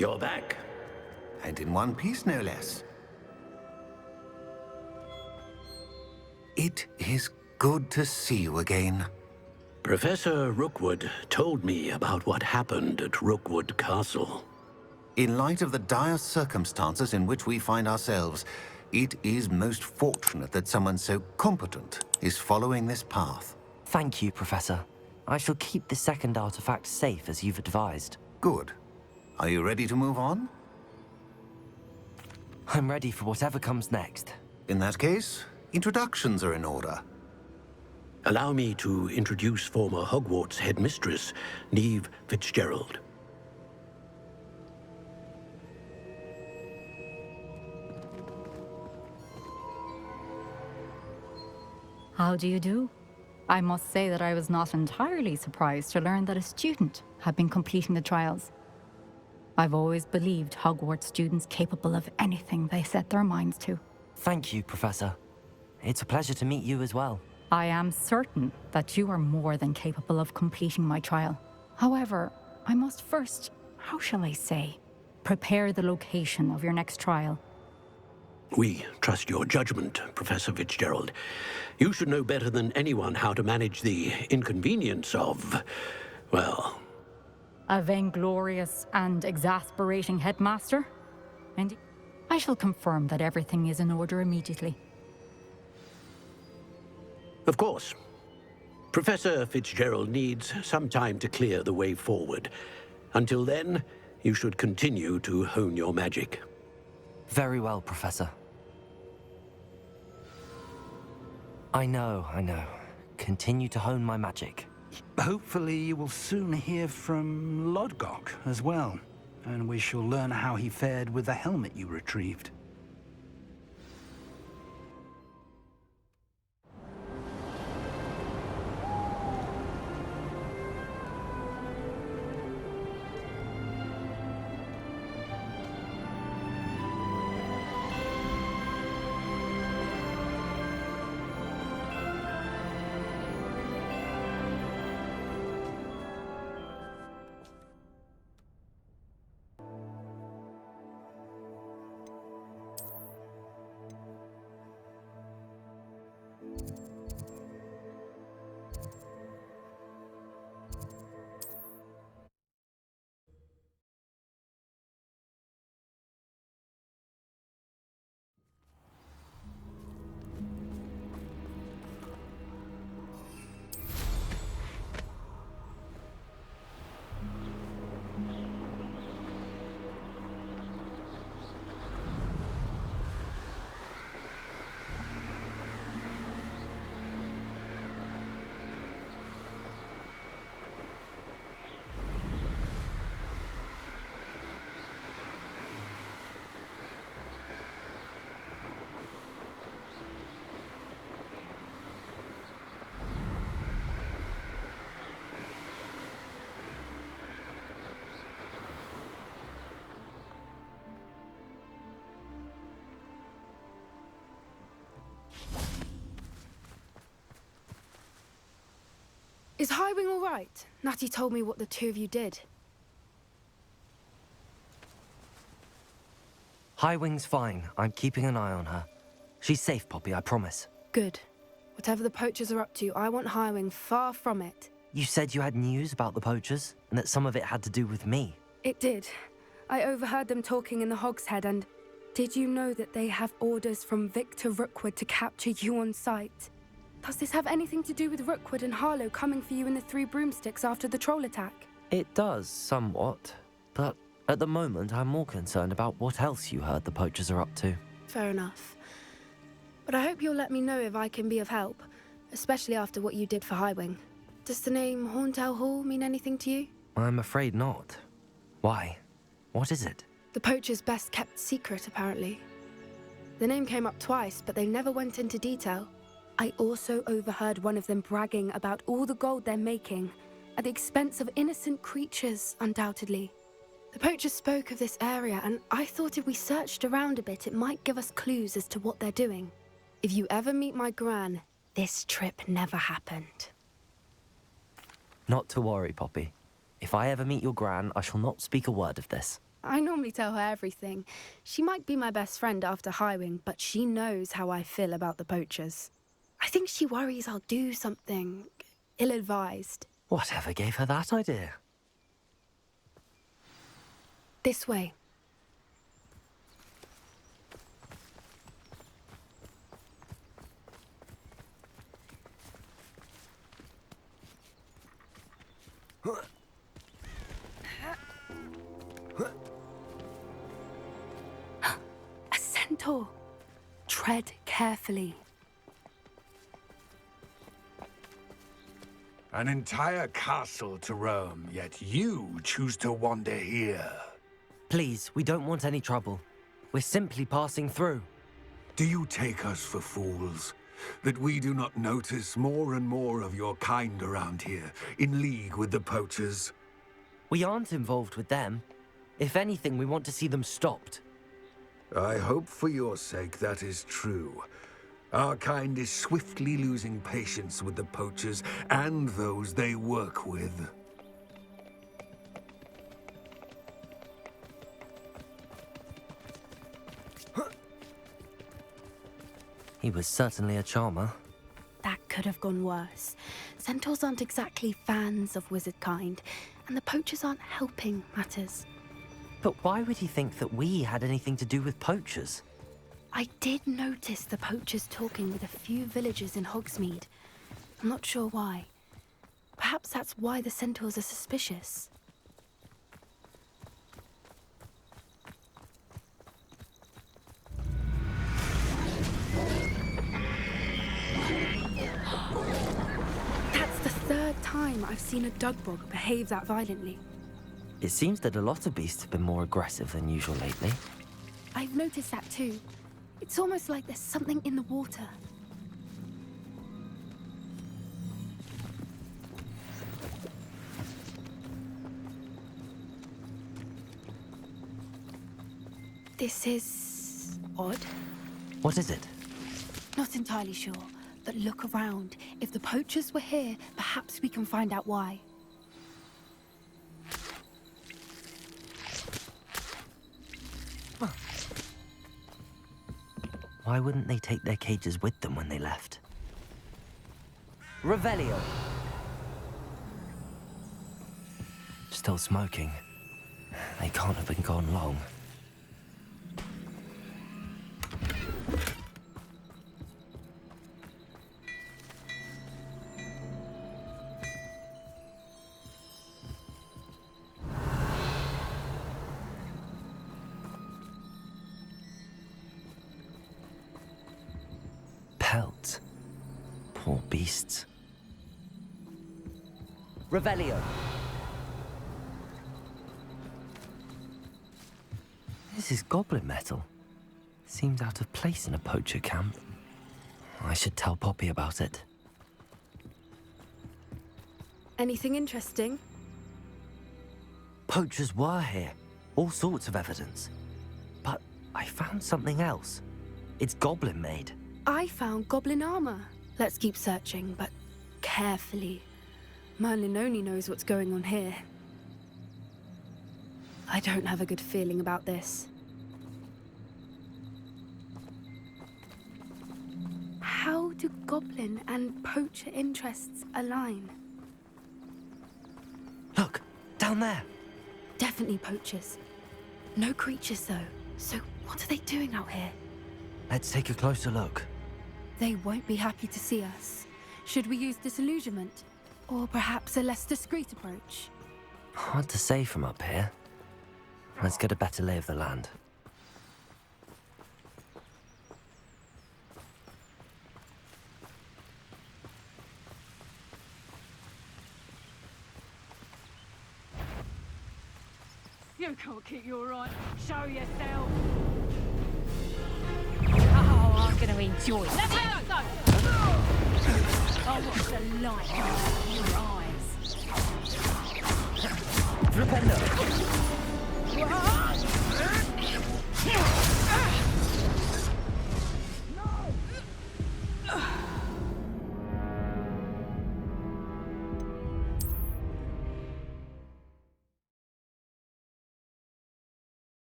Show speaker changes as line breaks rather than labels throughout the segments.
You're back.
And in one piece, no less. It is good to see you again.
Professor Rookwood told me about what happened at Rookwood Castle.
In light of the dire circumstances in which we find ourselves, it is most fortunate that someone so competent is following this path.
Thank you, Professor. I shall keep the second artifact safe as you've advised.
Good. Are you ready to move on?
I'm ready for whatever comes next.
In that case, introductions are in order.
Allow me to introduce former Hogwarts headmistress, Neve Fitzgerald.
How do you do? I must say that I was not entirely surprised to learn that a student had been completing the trials. I've always believed Hogwarts students capable of anything they set their minds to.
Thank you, Professor. It's a pleasure to meet you as well.
I am certain that you are more than capable of completing my trial. However, I must first, how shall I say, prepare the location of your next trial.
We trust your judgment, Professor Fitzgerald. You should know better than anyone how to manage the inconvenience of, well...
A vainglorious and exasperating headmaster? And I shall confirm that everything is in order immediately.
Of course. Professor Fitzgerald needs some time to clear the way forward. Until then, you should continue to hone your magic.
Very well, Professor. I know. Continue to hone my magic.
Hopefully you will soon hear from Lodgok as well, and we shall learn how he fared with the helmet you retrieved.
Is Highwing all right? Natty told me what the two of you did.
Highwing's fine. I'm keeping an eye on her. She's safe, Poppy, I promise.
Good. Whatever the poachers are up to, I want Highwing far from it.
You said you had news about the poachers, and that some of it had to do with me.
It did. I overheard them talking in the Hogshead, and did you know that they have orders from Victor Rookwood to capture you on sight? Does this have anything to do with Rookwood and Harlow coming for you in the Three Broomsticks after the troll attack?
It does, somewhat. But at the moment, I'm more concerned about what else you heard the poachers are up to.
Fair enough. But I hope you'll let me know if I can be of help, especially after what you did for Highwing. Does the name Horntail Hall mean anything to you?
I'm afraid not. Why? What is it?
The poachers' best-kept secret, apparently. The name came up twice, but they never went into detail. I also overheard one of them bragging about all the gold they're making, at the expense of innocent creatures, undoubtedly. The poachers spoke of this area, and I thought if we searched around a bit, it might give us clues as to what they're doing. If you ever meet my Gran, this trip never happened.
Not to worry, Poppy. If I ever meet your Gran, I shall not speak a word of this.
I normally tell her everything. She might be my best friend after Highwing, but she knows how I feel about the poachers. I think she worries I'll do something ill-advised.
Whatever gave her that idea?
This way. A centaur. Tread carefully.
An entire castle to roam, yet you choose to wander here.
Please, we don't want any trouble. We're simply passing through.
Do you take us for fools? That we do not notice more and more of your kind around here, in league with the poachers?
We aren't involved with them. If anything, we want to see them stopped.
I hope for your sake that is true. Our kind is swiftly losing patience with the poachers and those they work with.
He was certainly a charmer.
That could have gone worse. Centaurs aren't exactly fans of wizard kind, and the poachers aren't helping matters.
But why would he think that we had anything to do with poachers?
I did notice the poachers talking with a few villagers in Hogsmeade. I'm not sure why. Perhaps that's why the centaurs are suspicious. That's the third time I've seen a Dugbog behave that violently.
It seems that a lot of beasts have been more aggressive than usual lately.
I've noticed that too. It's almost like there's something in the water. This is odd.
What is it?
Not entirely sure, but look around. If the poachers were here, perhaps we can find out why.
Why wouldn't they take their cages with them when they left? Revelio! Still smoking. They can't have been gone long. Pelts. Poor beasts. Revelio! This is goblin metal. Seems out of place in a poacher camp. I should tell Poppy about it.
Anything interesting?
Poachers were here. All sorts of evidence. But I found something else. It's goblin made.
I found goblin armor. Let's keep searching, but carefully. Merlin only knows what's going on here. I don't have a good feeling about this. How do goblin and poacher interests align?
Look, down there.
Definitely poachers. No creatures, though. So what are they doing out here?
Let's take a closer look.
They won't be happy to see us. Should we use disillusionment? Or perhaps a less discreet approach?
Hard to say from up here. Let's get a better lay of the land.
You can't keep your right. Show yourself. Oh, I'm going to enjoy it. Let me go! I'll watch the light come out of your eyes.
Flipendo!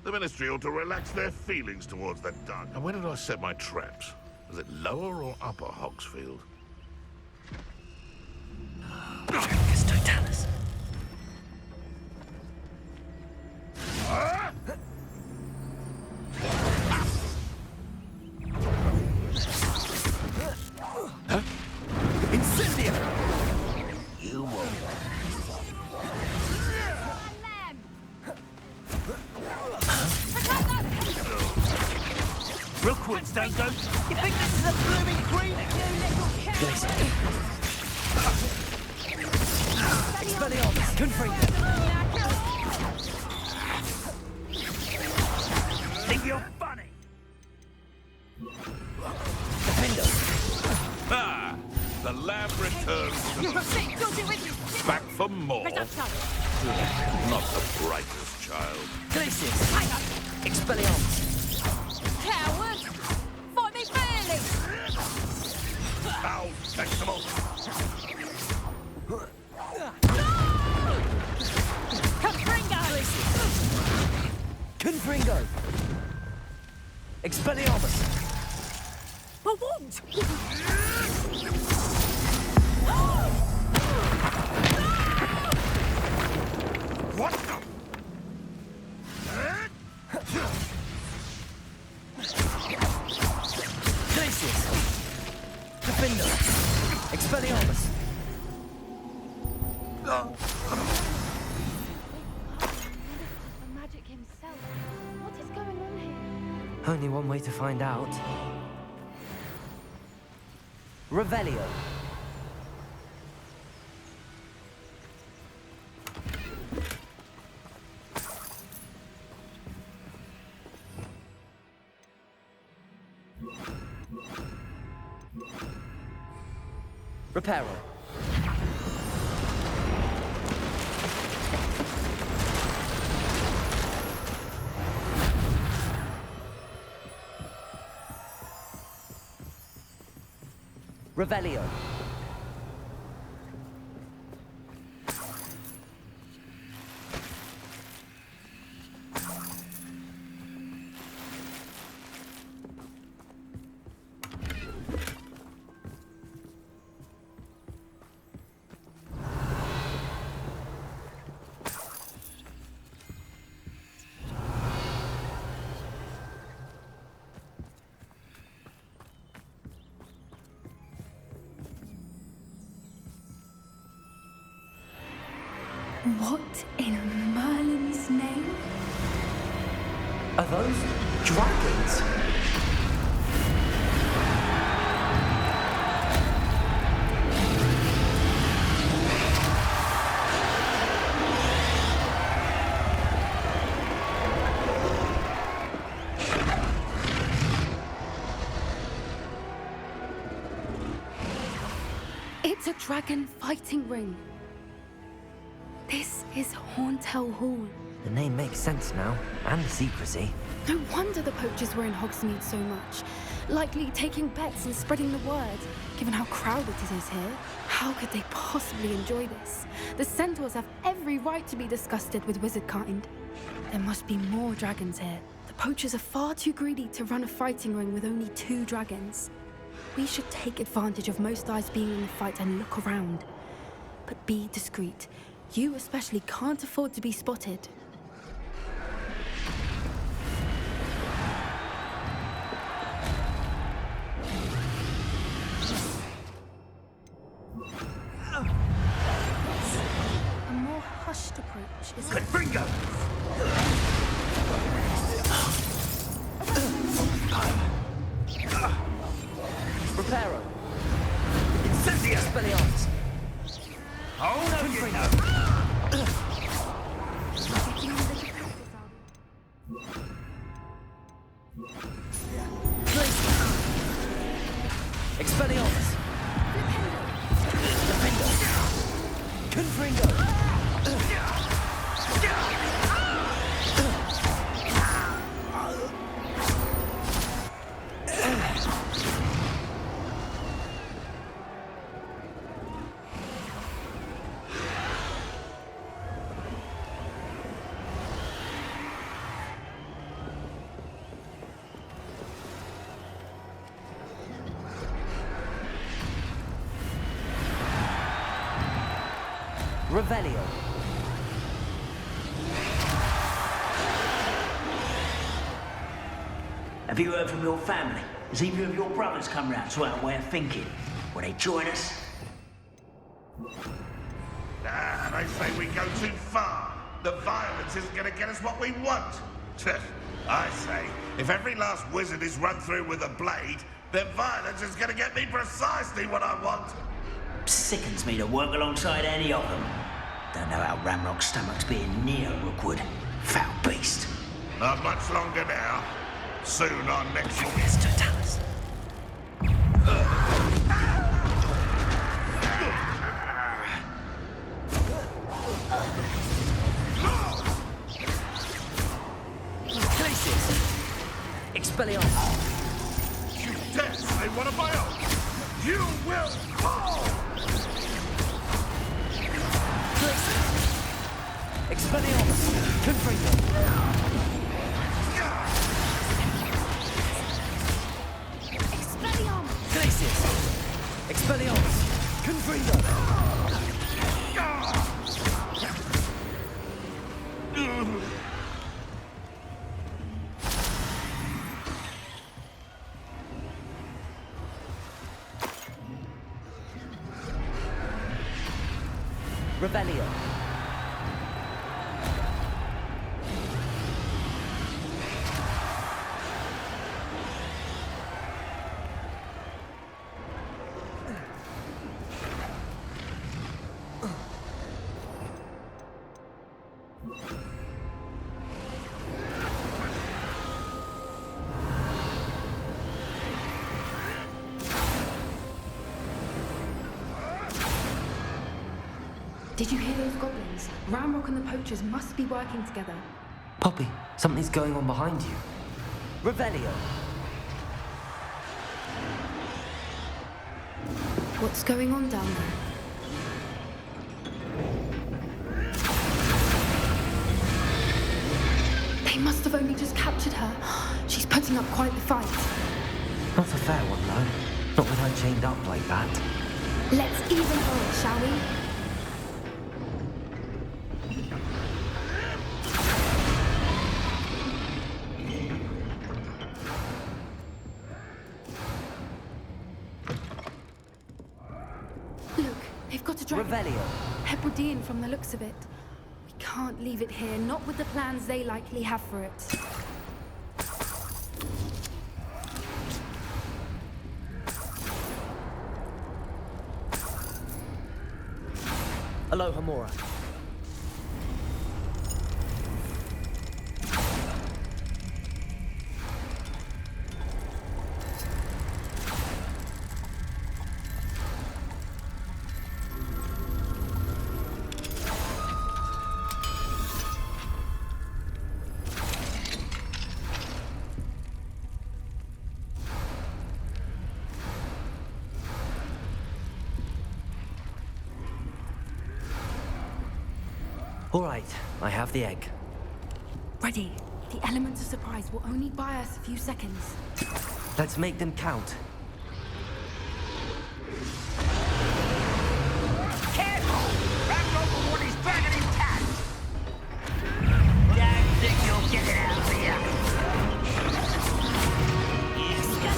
The Ministry ought to relax their feelings towards that dog. And where did I set my traps? Was it lower or upper Hogsfield?
Dracus Totalis.
Incendio!
You won't.
Real quick, Stanko. You think this is a blooming green?
Expelliarmus. Confringo.
Think you're funny?
Defendo.
Ah! The lamb returns. Back for more. Not the brightest child.
Glacius. Expelliarmus.
Coward! Fight me fairly!
Foul vegetable.
Confringo. Expelliarmus.
I won't!
What the?
Glacius. Defendo. Expelliarmus.
The magic himself. What is going on here?
Only one way to find out. Revelio. Reparo. Revelio.
What in Merlin's name?
Are those dragons?
It's a dragon fighting ring. This is Hauntel Hall.
The name makes sense now, and the secrecy.
No wonder the poachers were in Hogsmeade so much. Likely taking bets and spreading the word, given how crowded it is here. How could they possibly enjoy this? The centaurs have every right to be disgusted with wizard kind. There must be more dragons here. The poachers are far too greedy to run a fighting ring with only 2 dragons. We should take advantage of most eyes being in the fight and look around. But be discreet. You especially can't afford to be spotted. A more hushed approach is...
Confringo!
Reparo.
Incendio!
Expelliarmus.
Oh, no, you know.
Expelliarmus. Defendo. Confringo. Revelio.
Have you heard from your family? Has either of your brothers come round to our way of thinking? Will they join us?
They say we go too far. The violence isn't going to get us what we want. I say, if every last wizard is run through with a blade, then violence is going to get me precisely what I want.
Sickens me to work alongside any of them. Don't know how Ramrock's stomach's being near Rookwood. Foul beast.
Not much longer now. Soon our next will be...
Mr. Tallis. Expelliarmus!
You dare say one of my own! You will fall!
Expelliarmus! Confringo!
Expelliarmus!
Glacius! Expelliarmus! Confringo! Revelio.
Did you hear those goblins? Ramrock and the poachers must be working together.
Poppy, something's going on behind you. Revelio.
What's going on down there? They must have only just captured her. She's putting up quite the fight.
Not a fair one, though. Not with her chained up like that.
Let's even her, shall we? Look, they've got a dragon.
Revelio.
Hebridean from the looks of it. We can't leave it here, not with the plans they likely have for it.
Aloha Mora. All right, I have the egg.
Ready. The elements of surprise will only buy us a few seconds.
Let's make them count.
Careful! Ramrock will want his dragon intact! Don't think you'll get it out of here!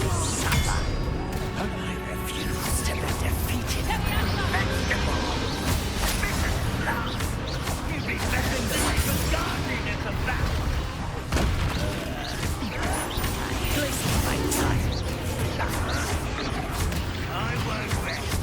Suffer! And I refuse to be defeated. Vegetable! Vicious blood! You'd be better than like a gardening to come back! Glacial fight time! I won't rest.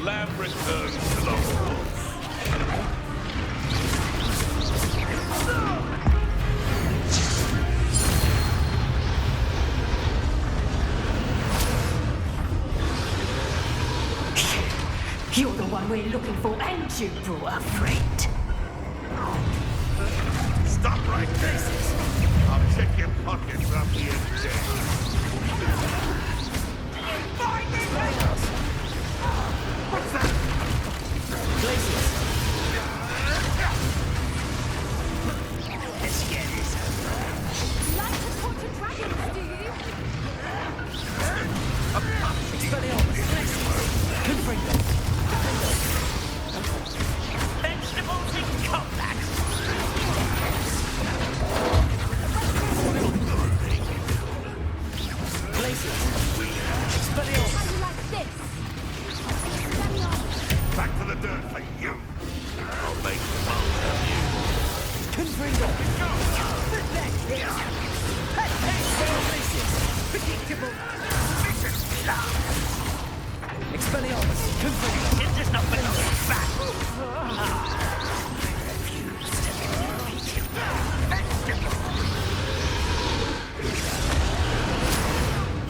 lamb returns to the wolf.
You're the one we're looking for, and you brought a friend.
Stop right there. I'll check your pockets after you're dead. What's that?
Glacius. Let's get it.
Like to talk to dragons, do you?
Expelliarmus. Confringo. Vegetables in combat. Glacius. Expelliarmus.
How you like this?
Back to the dirt for you. I'll make the most of you.
Confringo. Predictable. Expelliarmus. Confringo. It's just not been back.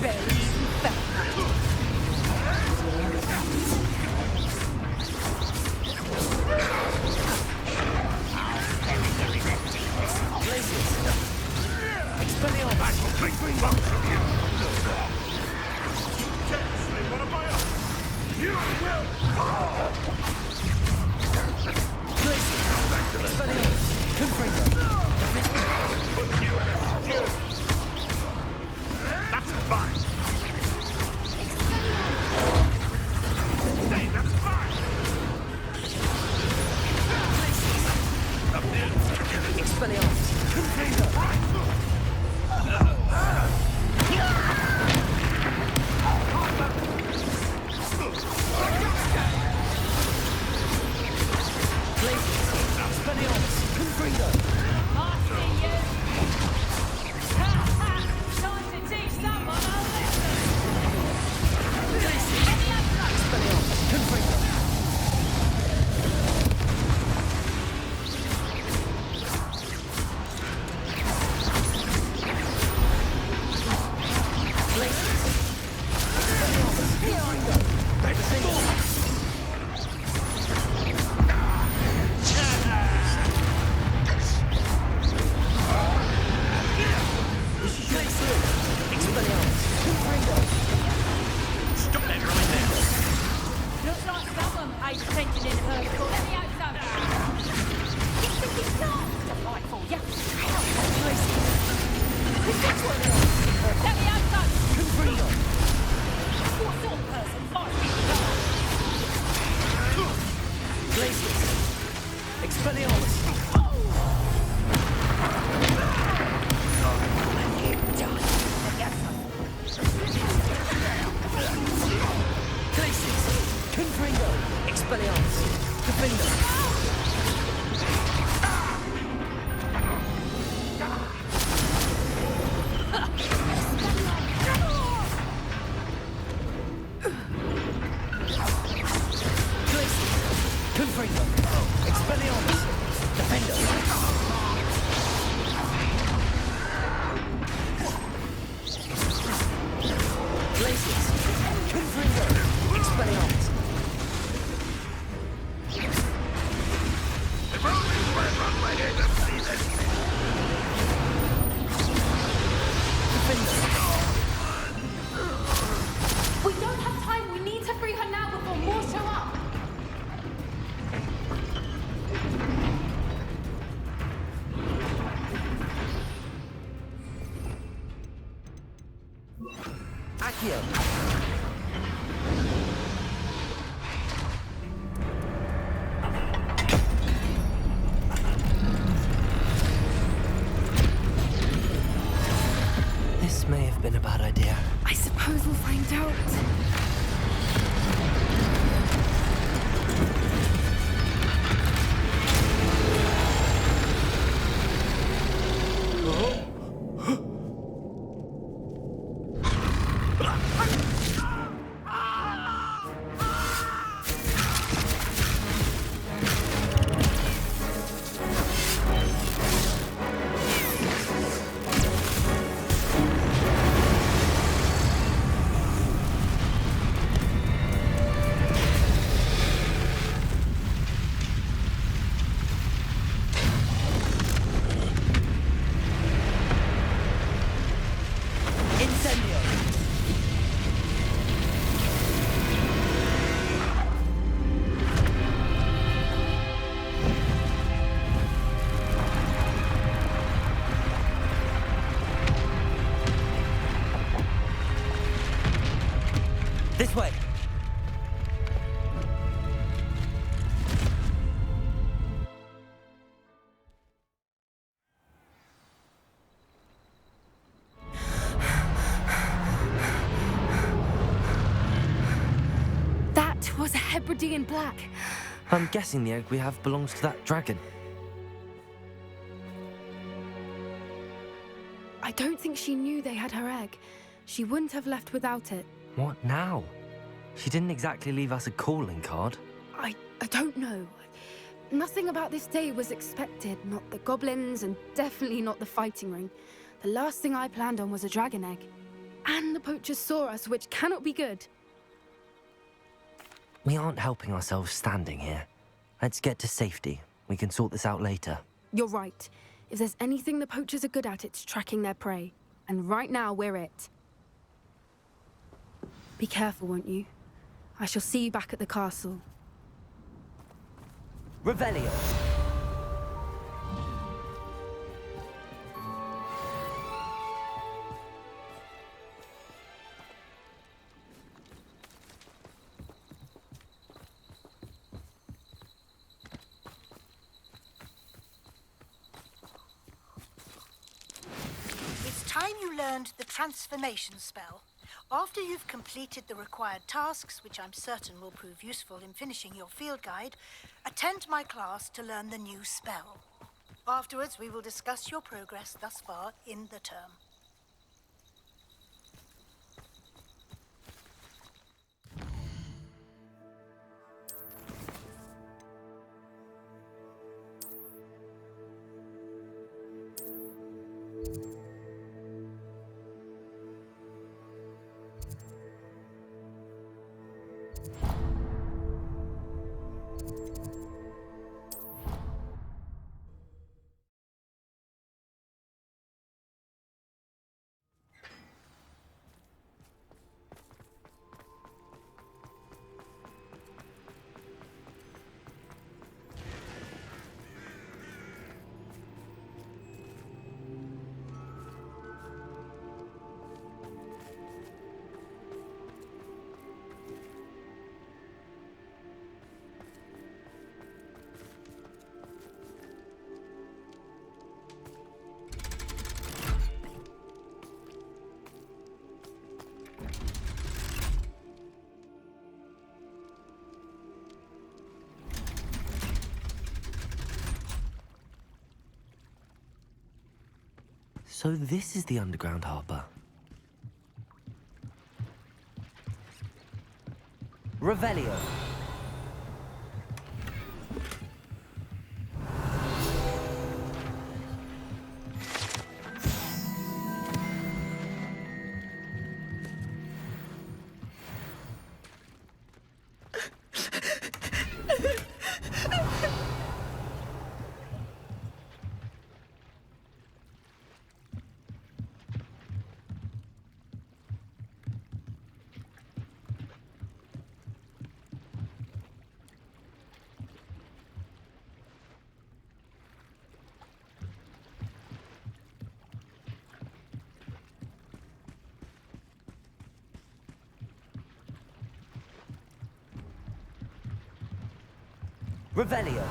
Very fat. Glacius. Expelliarmus.
I will make the most of you. Seriously, what am I up? You will fall!
Glacius. Expelliarmus. Confringo.
Put you in a stew. That's fine. Hey, that's fine. Up there.
Expelliarmus. Confringo. Glacius. Expelliarmus. Confringo.
I see you. Time to teach someone a lesson.
Glacius. Expelliarmus. Confringo. Glacius. Expelliarmus. Confringo. Expelliarmus. Confringo.
Stop that right now.
Looks like someone pays attention in her school. Let me out some. It's delightful, yeah. Let me out some.
Confringo.
What sort of person fights me?
Glacius. Expelliarmus. Glacius. Confringo. Expelliarmus. Defendo. Glacius. Confringo. Expelliarmus. Defendo. Glacius. Confringo. Expelliarmus.
If only Fred run right here to see this.
Defendo.
We don't have time. We need to free her now before more show up.
Accio. This may have been a bad idea.
I suppose we'll find out. That was a Hebridean black.
I'm guessing the egg we have belongs to that dragon.
I don't think she knew they had her egg. She wouldn't have left without it.
What now? She didn't exactly leave us a calling card.
I don't know. Nothing about this day was expected. Not the goblins, and definitely not the fighting ring. The last thing I planned on was a dragon egg. And the poachers saw us, which cannot be good.
We aren't helping ourselves standing here. Let's get to safety. We can sort this out later.
You're right. If there's anything the poachers are good at, it's tracking their prey. And right now, we're it. Be careful, won't you? I shall see you back at the castle.
Revelio!
It's time you learned the transformation spell. After you've completed the required tasks, which I'm certain will prove useful in finishing your field guide, attend my class to learn the new spell. Afterwards, we will discuss your progress thus far in the term.
So this is the underground harbour. Revelio. Revelio.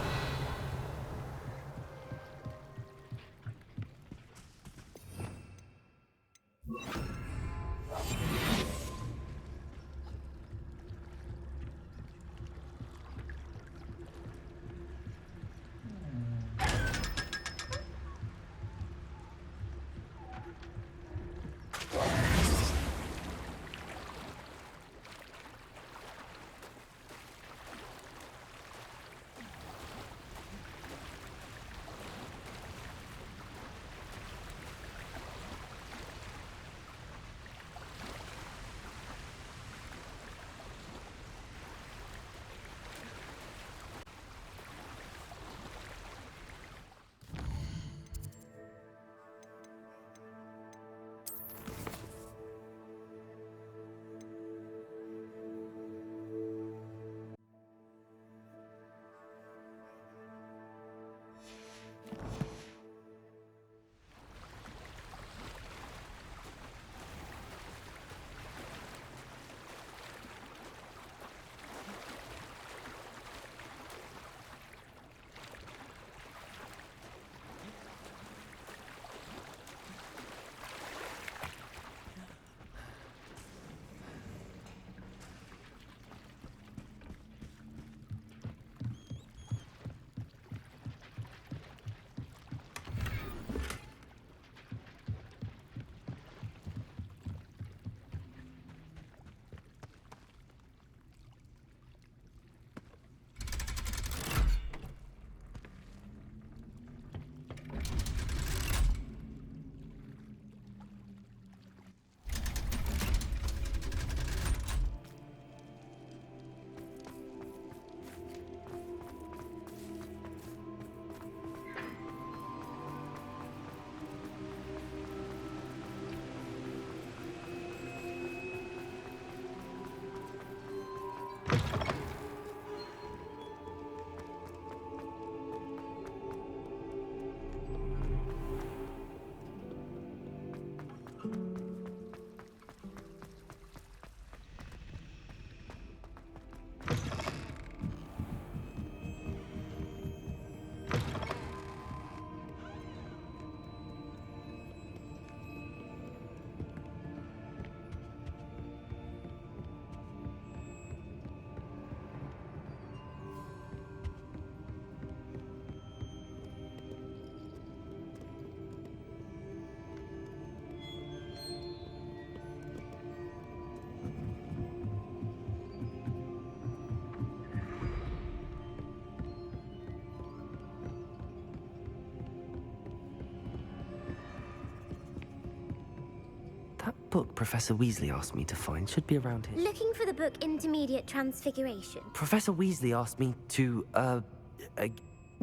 book Professor Weasley asked me to find should be around here.
Looking for the book Intermediate Transfiguration.
Professor Weasley asked me to,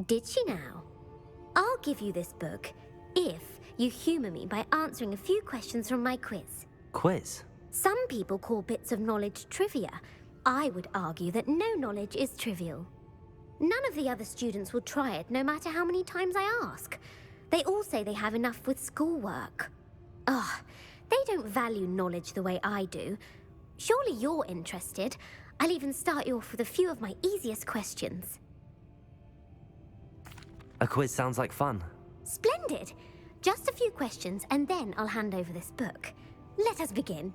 Did she now? I'll give you this book if you humour me by answering a few questions from my quiz.
Quiz?
Some people call bits of knowledge trivia. I would argue that no knowledge is trivial. None of the other students will try it, no matter how many times I ask. They all say they have enough with schoolwork. Ugh, they don't value knowledge the way I do. Surely you're interested. I'll even start you off with a few of my easiest questions.
A quiz sounds like fun.
Splendid! Just a few questions, and then I'll hand over this book. Let us begin.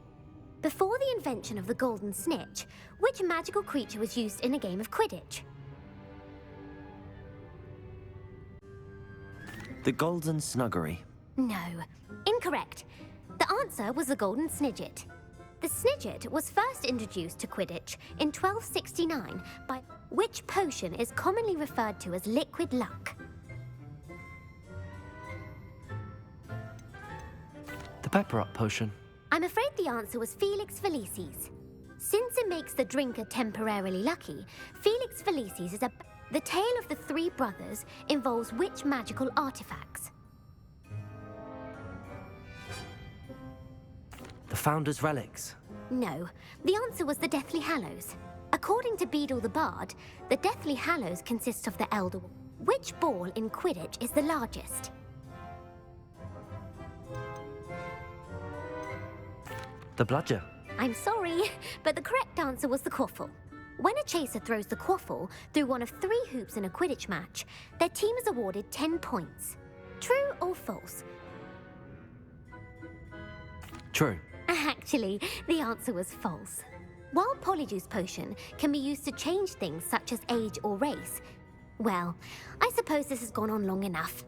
Before the invention of the golden snitch, which magical creature was used in a game of Quidditch?
The Golden Snuggery.
No, incorrect. The answer was the golden snidget. The snidget was first introduced to Quidditch in 1269 by which potion is commonly referred to as liquid luck.
The Pepper Up potion.
I'm afraid the answer was Felix Felicis. Since it makes the drinker temporarily lucky, Felix Felicis is a... The tale of the three brothers involves which magical artifacts?
The Founder's Relics.
No, the answer was the Deathly Hallows. According to Beadle the Bard, the Deathly Hallows consists of the Elder... Which ball in Quidditch is the largest?
The Bludger.
I'm sorry, but the correct answer was the quaffle. When a chaser throws the quaffle through one of 3 hoops in a Quidditch match, their team is awarded 10 points. True or false?
True.
Actually, the answer was false. While Polyjuice Potion can be used to change things such as age or race, well, I suppose this has gone on long enough.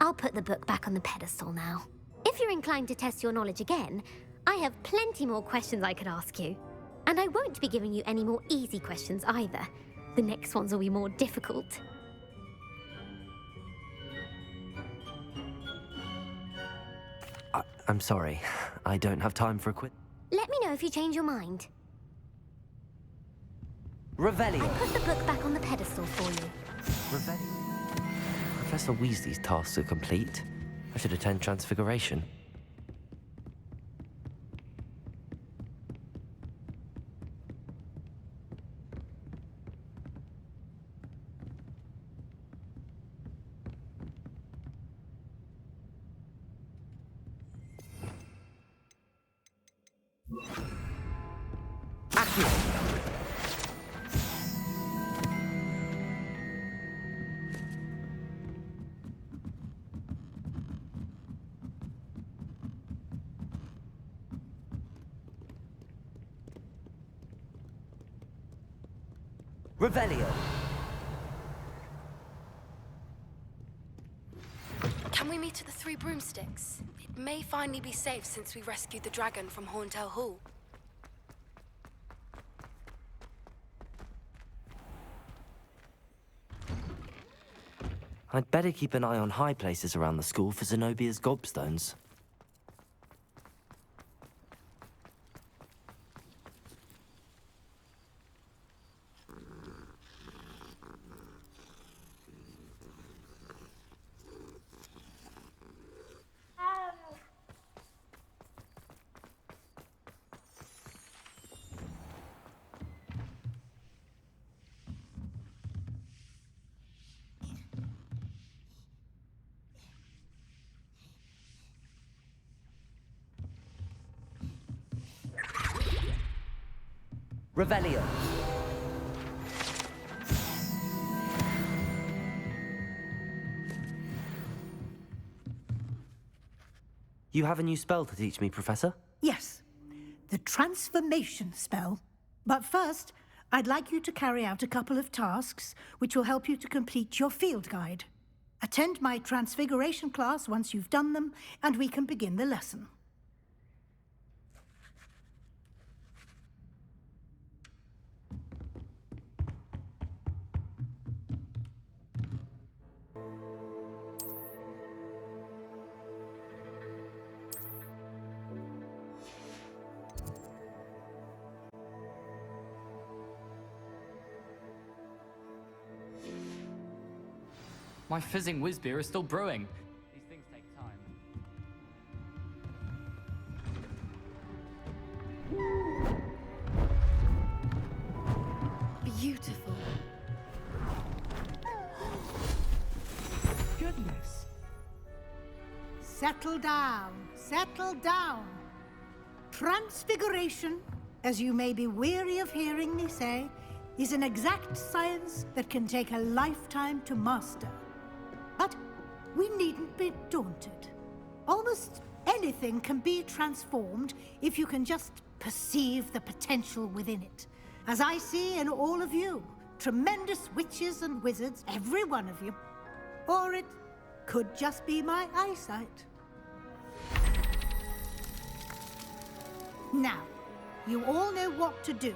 I'll put the book back on the pedestal now. If you're inclined to test your knowledge again, I have plenty more questions I could ask you. And I won't be giving you any more easy questions either. The next ones will be more difficult.
I'm sorry. I don't have time for a quiz.
Let me know if you change your mind.
Revelio.
I put the book back on the pedestal for you.
Revelio. Professor Weasley's tasks are complete. I should attend Transfiguration. Revelio.
Can we meet at the Three Broomsticks? It may finally be safe since we rescued the dragon from Horntail Hall.
I'd better keep an eye on high places around the school for Zenobia's gobstones. Revelio. You have a new spell to teach me, Professor?
Yes, the transformation spell. But first, I'd like you to carry out a couple of tasks which will help you to complete your field guide. Attend my transfiguration class once you've done them, and we can begin the lesson.
My fizzing whiz beer is still brewing. These things take time.
Beautiful.
Goodness. Settle down. Settle down. Transfiguration, as you may be weary of hearing me say, is an exact science that can take a lifetime to master. But we needn't be daunted. Almost anything can be transformed if you can just perceive the potential within it. As I see in all of you, tremendous witches and wizards, every one of you. Or it could just be my eyesight. Now, you all know what to do.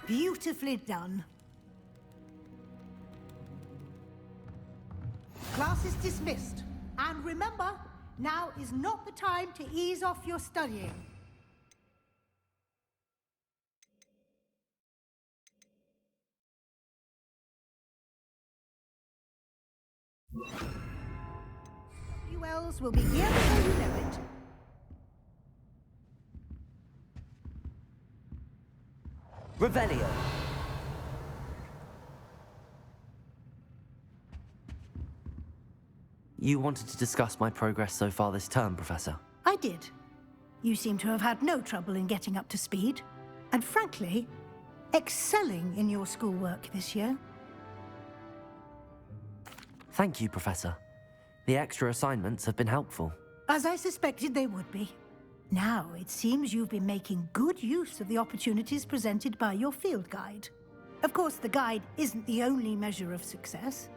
Beautifully done. Class is dismissed. And remember, now is not the time to ease off your studying. ULs will be here before you know it.
Revelio. You wanted to discuss my progress so far this term, Professor?
I did. You seem to have had no trouble in getting up to speed. And frankly, excelling in your schoolwork this year.
Thank you, Professor. The extra assignments have been helpful.
As I suspected they would be. Now, it seems you've been making good use of the opportunities presented by your field guide. Of course, the guide isn't the only measure of success.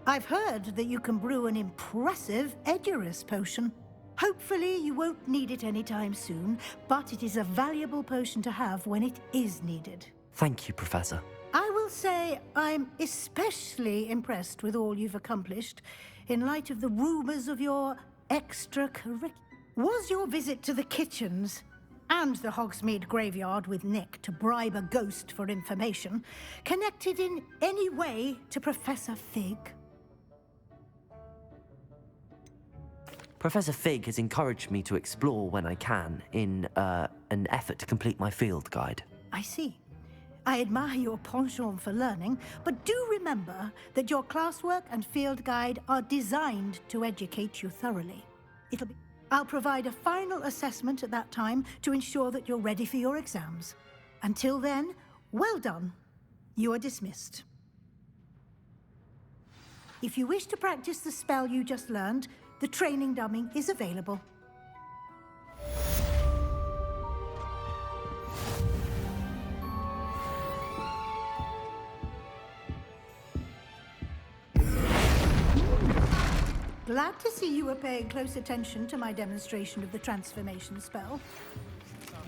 I've heard that you can brew an impressive Edurus potion. Hopefully, you won't need it anytime soon, but it is a valuable potion to have when it is needed.
Thank you, Professor.
I will say I'm especially impressed with all you've accomplished in light of the rumors of your extracurricular. Was your visit to the kitchens and the Hogsmeade graveyard with Nick to bribe a ghost for information connected in any way to Professor Fig?
Professor Fig has encouraged me to explore when I can in an effort to complete my field guide.
I see. I admire your penchant for learning, but do remember that your classwork and field guide are designed to educate you thoroughly. I'll provide a final assessment at that time to ensure that you're ready for your exams. Until then, well done. You are dismissed. If you wish to practice the spell you just learned, the training dummy is available. Glad to see you were paying close attention to my demonstration of the transformation spell.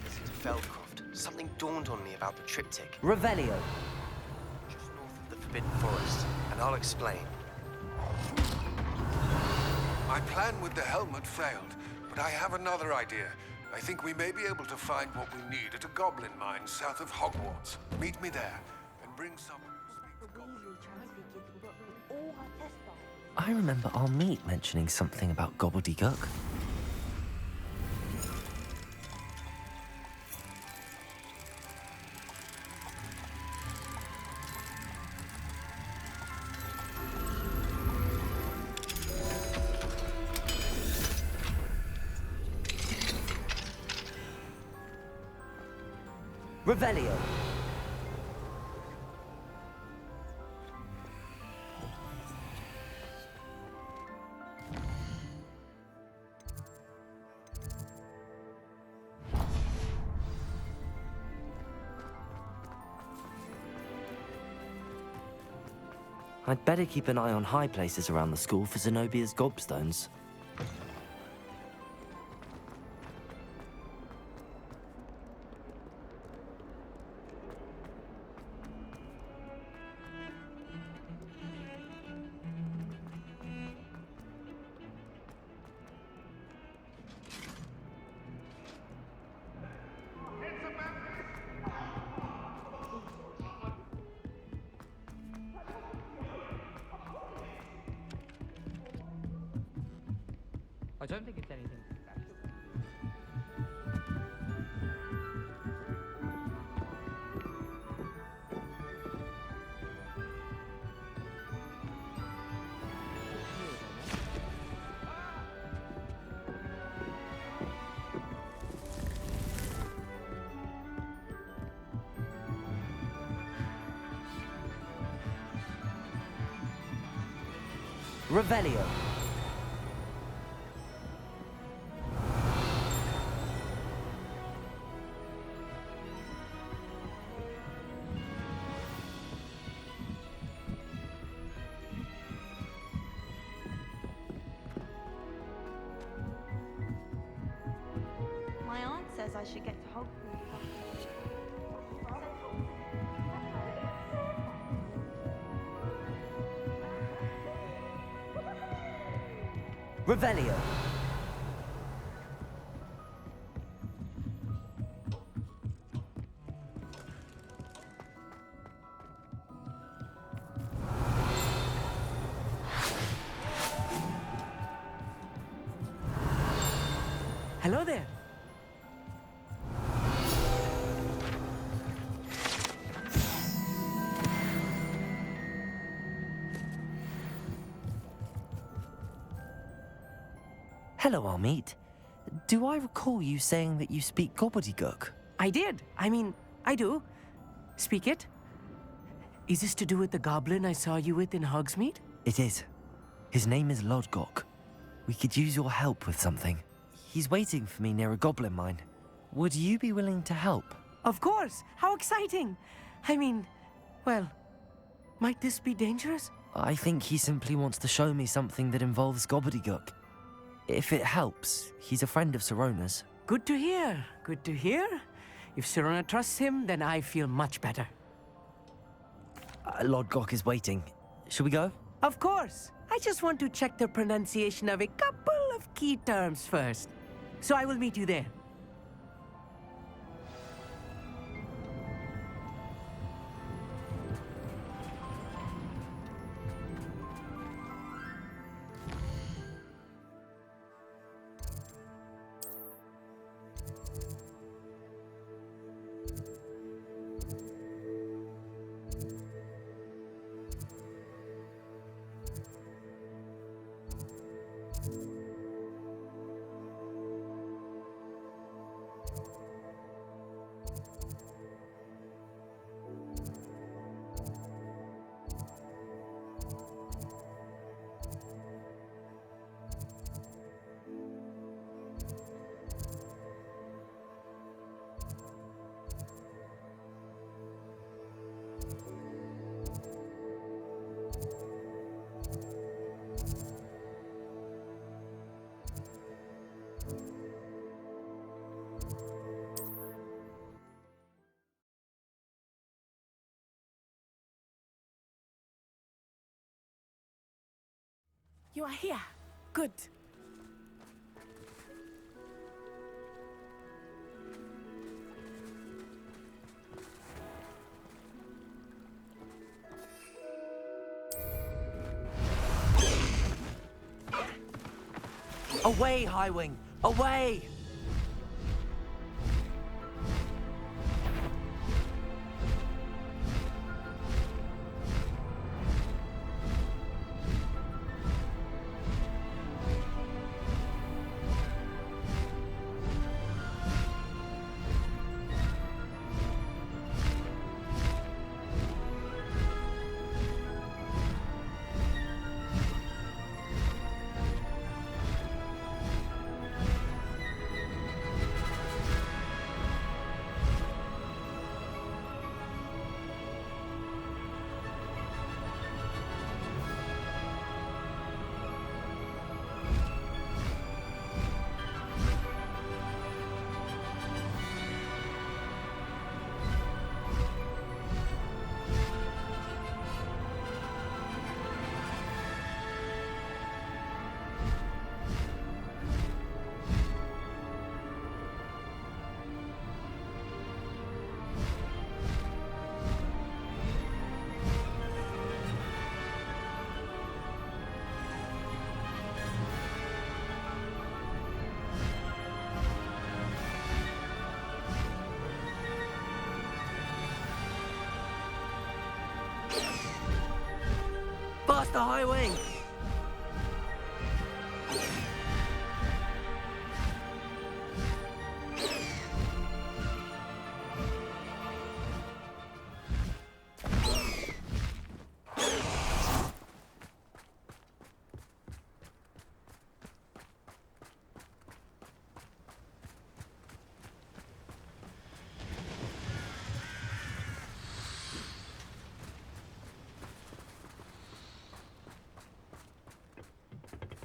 Listen to Feldcroft. Something dawned on me about the triptych.
Revelio.
Just north of the Forbidden Forest, and I'll explain.
My plan with the helmet failed, but I have another idea. I think we may be able to find what we need at a goblin mine south of Hogwarts. Meet me there, and bring some...
I remember our meet mentioning something about gobbledygook. Revelio. I'd better keep an eye on high places around the school for Zenobia's gobstones.
I don't think it's anything special.
Revelio.
My aunt says I should get to Hogwarts.
Revelio.
Hello there.
Hello, Armeet. Do I recall you saying that you speak gobbledygook?
I did. I mean, I do. Speak it. Is this to do with the goblin I saw you with in Hogsmeade?
It is. His name is Lodgok. We could use your help with something. He's waiting for me near a goblin mine. Would you be willing to help?
Of course. How exciting. I mean, well, might this be dangerous?
I think he simply wants to show me something that involves gobbledygook. If it helps, he's a friend of Sirona's.
Good to hear. Good to hear. If Sirona trusts him, then I feel much better.
Lodgok is waiting. Shall we go?
Of course. I just want to check the pronunciation of a couple of key terms first. So I will meet you there. You are here. Good.
Away, Highwing! Away! Blast the highway!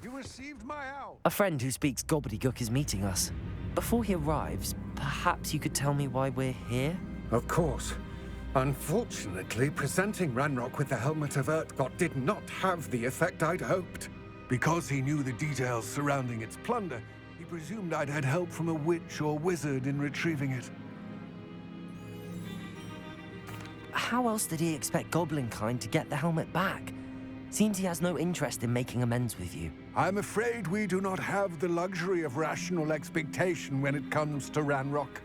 You received my owl.
A friend who speaks gobbledygook is meeting us. Before he arrives, perhaps you could tell me why we're here?
Of course. Unfortunately, presenting Ranrock with the Helmet of Urtkot did not have the effect I'd hoped.
Because he knew the details surrounding its plunder, he presumed I'd had help from a witch or wizard in retrieving it.
How else did he expect Goblinkind to get the helmet back? Seems he has no interest in making amends with you.
I'm afraid we do not have the luxury of rational expectation when it comes to Ranrock.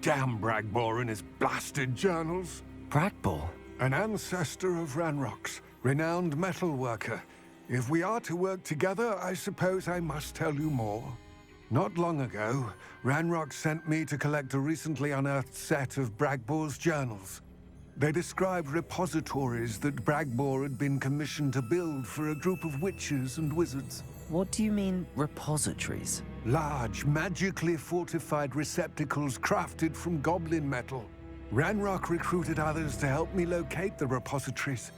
Damn Bragbor and his blasted journals.
Bragbor?
An ancestor of Ranrock's, renowned metalworker. If we are to work together, I suppose I must tell you more. Not long ago, Ranrock sent me to collect a recently unearthed set of Bragbor's journals. They described repositories that Bragbor had been commissioned to build for a group of witches and wizards.
What do you mean, repositories?
Large, magically fortified receptacles crafted from goblin metal. Ranrock recruited others to help me locate the repositories.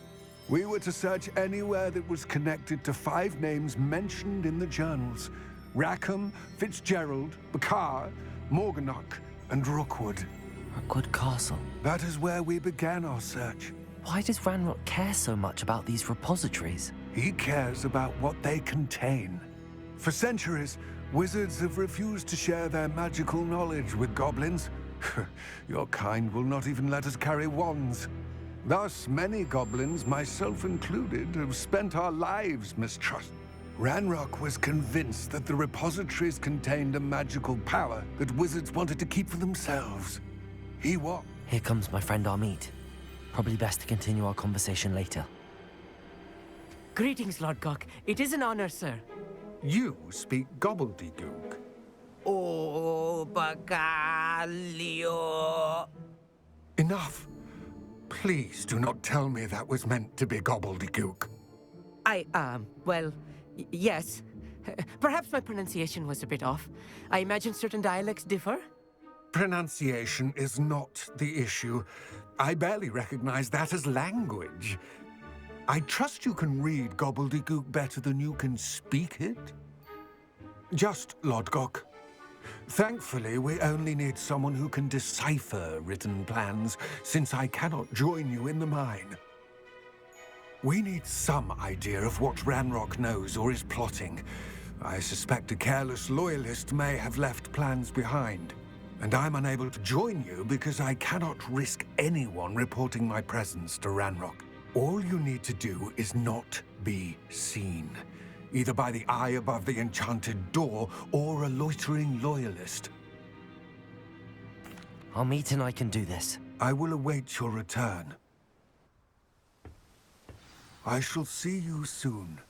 We were to search anywhere that was connected to 5 names mentioned in the journals: Rackham, Fitzgerald, Bakar, Morganach, and Rookwood.
Rookwood Castle.
That is where we began our search.
Why does Ranrock care so much about these repositories?
He cares about what they contain. For centuries, wizards have refused to share their magical knowledge with goblins. Your kind will not even let us carry wands. Thus, many goblins, myself included, have spent our lives mistrust. Ranrock was convinced that the repositories contained a magical power that wizards wanted to keep for themselves. He what?
Here comes my friend Amit. Probably best to continue our conversation later.
Greetings, Lord Gok. It is an honor, sir.
You speak gobbledygook.
Oh, Bagalio.
Enough. Please do not tell me that was meant to be gobbledygook.
Well, yes. Perhaps my pronunciation was a bit off. I imagine certain dialects differ.
Pronunciation is not the issue. I barely recognize that as language. I trust you can read gobbledygook better than you can speak it. Just, Lord Gok. Thankfully, we only need someone who can decipher written plans, since I cannot join you in the mine. We need some idea of what Ranrock knows or is plotting. I suspect a careless loyalist may have left plans behind. And I'm unable to join you because I cannot risk anyone reporting my presence to Ranrock. All you need to do is not be seen, either by the eye above the enchanted door or a loitering loyalist.
Amit and I can do this.
I will await your return. I shall see you soon.